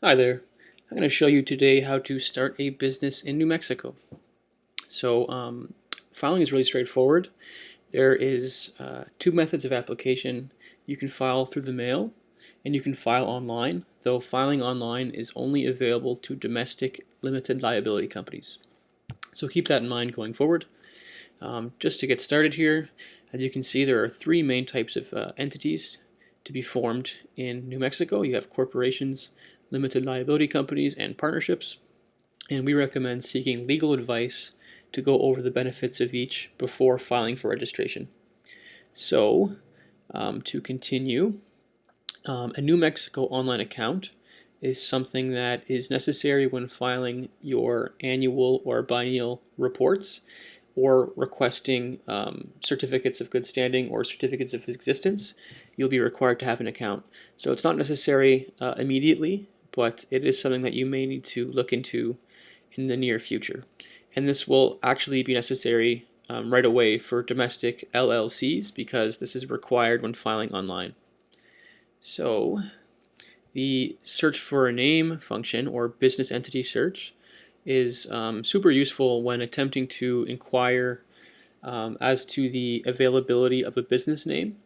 Hi there. I'm going to show you today how to start a business in New Mexico. So filing is really straightforward. There is two methods of application. You can file through the mail and you can file online, though filing online is only available to domestic limited liability companies. So keep that in mind going forward. Just to get started here, as you can see, there are three main types of entities to be formed in New Mexico. You have corporations, limited liability companies, and partnerships. And we recommend seeking legal advice to go over the benefits of each before filing for registration. So, to continue, a New Mexico online account is something that is necessary when filing your annual or biennial reports or requesting certificates of good standing or certificates of existence. You'll be required to have an account. So it's not necessary immediately, but it is something that you may need to look into in the near future. And this will actually be necessary right away for domestic LLCs because this is required when filing online. So the search for a name function or business entity search is super useful when attempting to inquire as to the availability of a business name.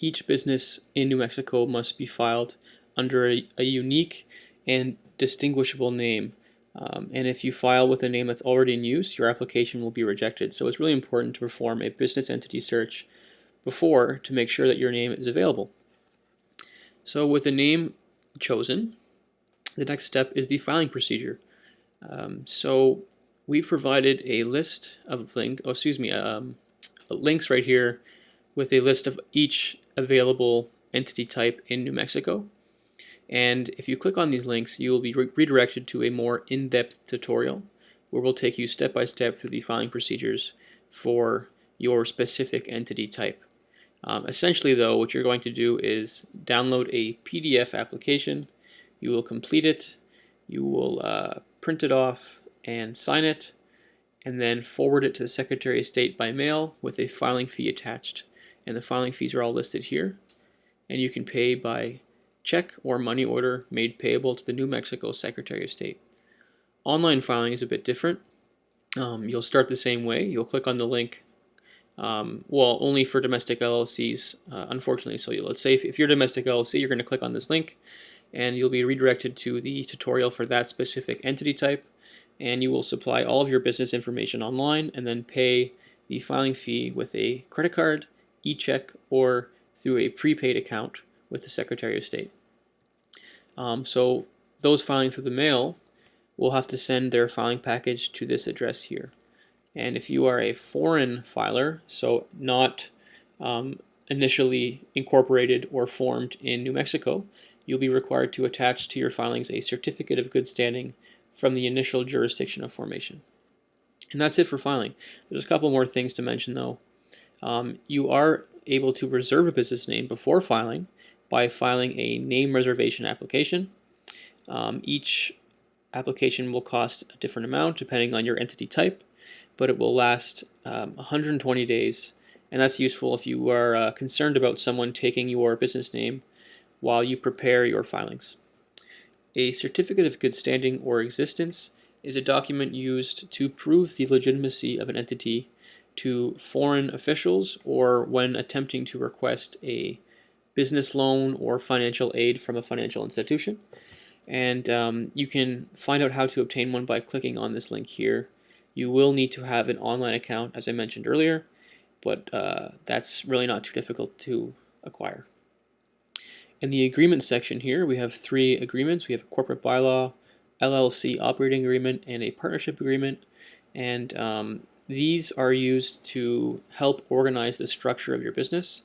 Each business in New Mexico must be filed under a unique and distinguishable name. And if you file with a name that's already in use, your application will be rejected. So it's really important to perform a business entity search before to make sure that your name is available. So with the name chosen, the next step is the filing procedure. So we've provided a list of links right here with a list of each available entity type in New Mexico. And if you click on these links, you will be redirected to a more in-depth tutorial where we'll take you step by step through the filing procedures for your specific entity type. Essentially though, what you're going to do is download a PDF application. You will complete it, you will print it off and sign it, and then forward it to the Secretary of State by mail with a filing fee attached. And the filing fees are all listed here. And you can pay by check or money order made payable to the New Mexico Secretary of State. Online filing is a bit different. You'll start the same way. You'll click on the link. Only for domestic LLCs, unfortunately. So let's say if you're a domestic LLC, you're going to click on this link and you'll be redirected to the tutorial for that specific entity type, and you will supply all of your business information online and then pay the filing fee with a credit card, e-check, or through a prepaid account with the Secretary of State. So those filing through the mail will have to send their filing package to this address here. And if you are a foreign filer, so not initially incorporated or formed in New Mexico, you'll be required to attach to your filings a certificate of good standing from the initial jurisdiction of formation. And that's it for filing. There's a couple more things to mention though. You are able to reserve a business name before filing by filing a name reservation application. Each application will cost a different amount depending on your entity type, but it will last 120 days, and that's useful if you are concerned about someone taking your business name while you prepare your filings. A certificate of good standing or existence is a document used to prove the legitimacy of an entity to foreign officials or when attempting to request a business loan or financial aid from a financial institution. And you can find out how to obtain one by clicking on this link here. You will need to have an online account, as I mentioned earlier, but that's really not too difficult to acquire. In the agreement section here, we have three agreements. We have a corporate bylaw, LLC operating agreement, and a partnership agreement. And these are used to help organize the structure of your business.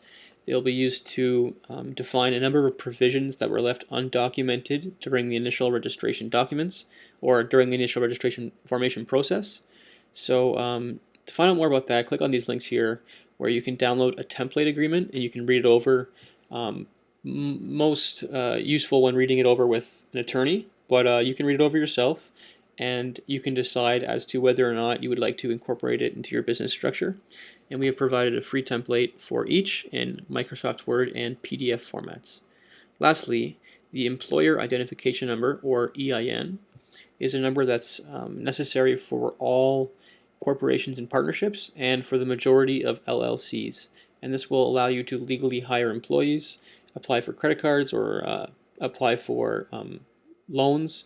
They'll be used to define a number of provisions that were left undocumented during the initial registration documents or during the initial registration formation process. So to find out more about that, click on these links here where you can download a template agreement and you can read it over. Most useful when reading it over with an attorney, but you can read it over yourself and you can decide as to whether or not you would like to incorporate it into your business structure. And we have provided a free template for each in Microsoft Word and PDF formats. Lastly, The employer identification number, or EIN, is a number that's necessary for all corporations and partnerships and for the majority of LLCs. And this will allow you to legally hire employees, apply for credit cards, or apply for loans,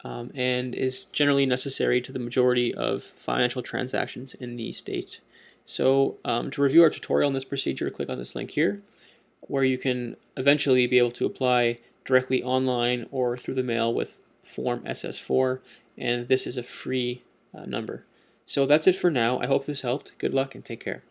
and is generally necessary to the majority of financial transactions in the state. So to review our tutorial on this procedure, click on this link here, where you can eventually be able to apply directly online or through the mail with Form SS4, and this is a free number. So that's it for now. I hope this helped. Good luck and take care.